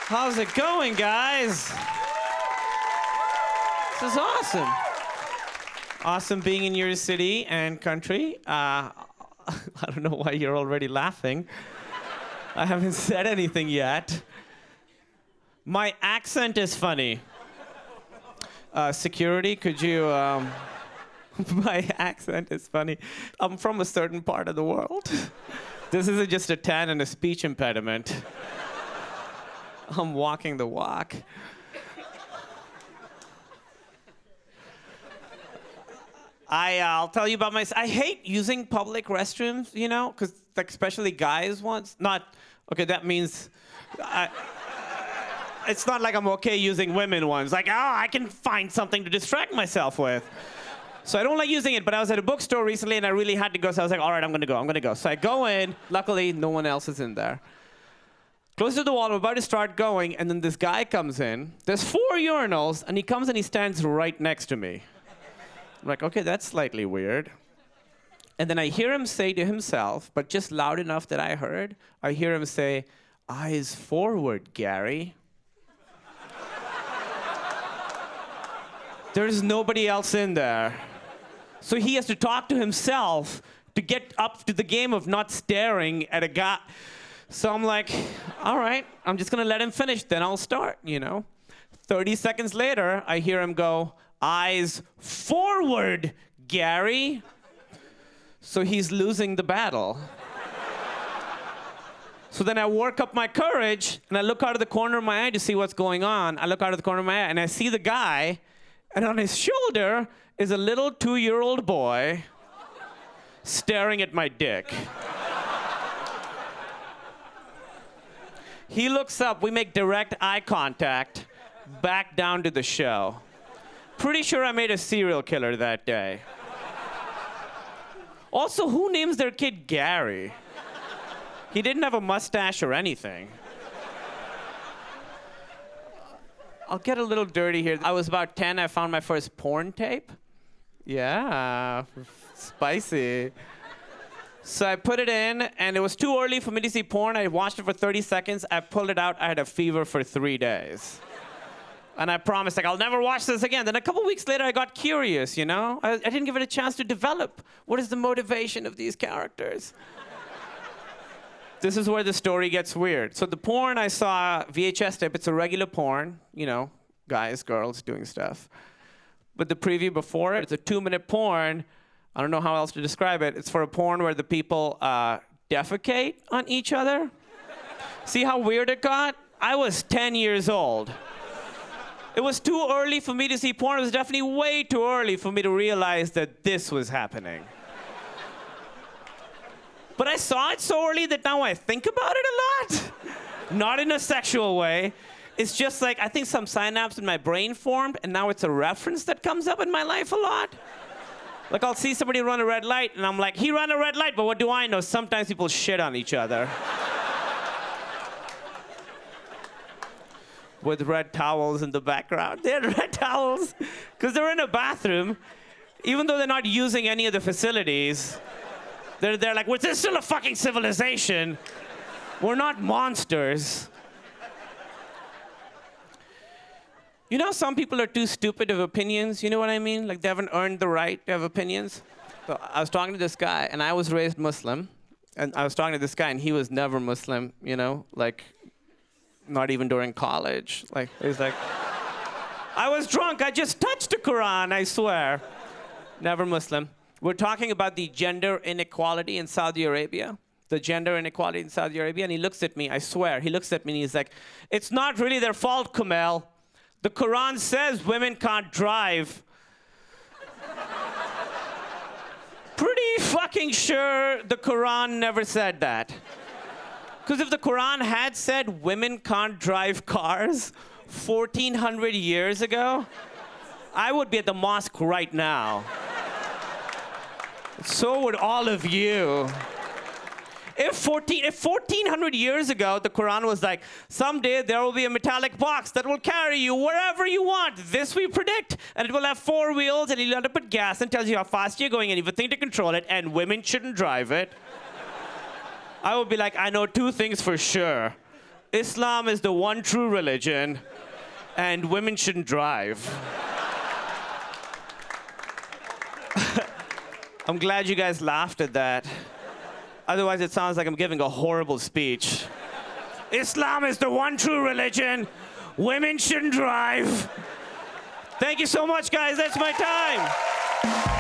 How's it going, guys? This is awesome. Awesome being in your city and country. I don't know why you're already laughing. I haven't said anything yet. My accent is funny. Security, could you... My accent is funny. I'm from a certain part of the world. This isn't just a tan and a speech impediment. I'm walking the walk. I'll tell you about I hate using public restrooms, you know, because like especially guys ones. Okay, that means it's not like I'm okay using women ones. Like, I can find something to distract myself with. So I don't like using it, but I was at a bookstore recently and I really had to go, so I was like, all right, I'm gonna go. So I go in, luckily no one else is in there. Close to the wall, I'm about to start going, and then this guy comes in. There's 4 urinals, and he comes and he stands right next to me. I'm like, okay, that's slightly weird. And then I hear him say to himself, but just loud enough that I heard, I hear him say, "Eyes forward, Gary." There's nobody else in there. So he has to talk to himself to get up to the game of not staring at a guy. So I'm like, all right, I'm just gonna let him finish, then I'll start, you know? 30 seconds later, I hear him go, "Eyes forward, Gary." So he's losing the battle. So then I work up my courage, and I look out of the corner of my eye to see what's going on. I look out of the corner of my eye, and I see the guy, and on his shoulder is a little 2-year-old boy staring at my dick. He looks up, we make direct eye contact, back down to the show. Pretty sure I made a serial killer that day. Also, who names their kid Gary? He didn't have a mustache or anything. I'll get a little dirty here. I was about 10, I found my first porn tape. Yeah, spicy. So I put it in, and it was too early for me to see porn. I watched it for 30 seconds. I pulled it out. I had a fever for 3 days. And I promised, like, I'll never watch this again. Then a couple weeks later, I got curious, you know? I didn't give it a chance to develop. What is the motivation of these characters? This is where the story gets weird. So the porn I saw, VHS tape, it's a regular porn, you know, guys, girls doing stuff. But the preview before it, it's a 2-minute porn. I don't know how else to describe it. It's for a porn where the people defecate on each other. See how weird it got? I was 10 years old. It was too early for me to see porn. It was definitely way too early for me to realize that this was happening. But I saw it so early that now I think about it a lot. Not in a sexual way. It's just like, I think some synapse in my brain formed, and now it's a reference that comes up in my life a lot. Like, I'll see somebody run a red light, and I'm like, he ran a red light, but what do I know? Sometimes people shit on each other. With red towels in the background. They had red towels, because they're in a bathroom. Even though they're not using any of the facilities, they're like, well, this is still a fucking civilization. We're not monsters. You know, some people are too stupid of opinions, you know what I mean? Like, they haven't earned the right to have opinions. So I was talking to this guy, and I was raised Muslim. And I was talking to this guy, and he was never Muslim, you know? Like, not even during college. Like, he's like, I was drunk, I just touched the Quran, I swear. Never Muslim. We're talking about the gender inequality in Saudi Arabia. The gender inequality in Saudi Arabia, and he looks at me, I swear, he looks at me and he's like, "It's not really their fault, Kumail. The Quran says women can't drive." Pretty fucking sure the Quran never said that. Because if the Quran had said women can't drive cars 1,400 years ago, I would be at the mosque right now. So would all of you. If 1,400 years ago, the Quran was like, someday there will be a metallic box that will carry you wherever you want. This we predict. And it will have 4 wheels, and you'll have to put gas and tells you how fast you're going and everything to control it, and women shouldn't drive it. I would be like, I know 2 things for sure. Islam is the one true religion, and women shouldn't drive. I'm glad you guys laughed at that. Otherwise, it sounds like I'm giving a horrible speech. Islam is the one true religion. Women shouldn't drive. Thank you so much, guys. That's my time.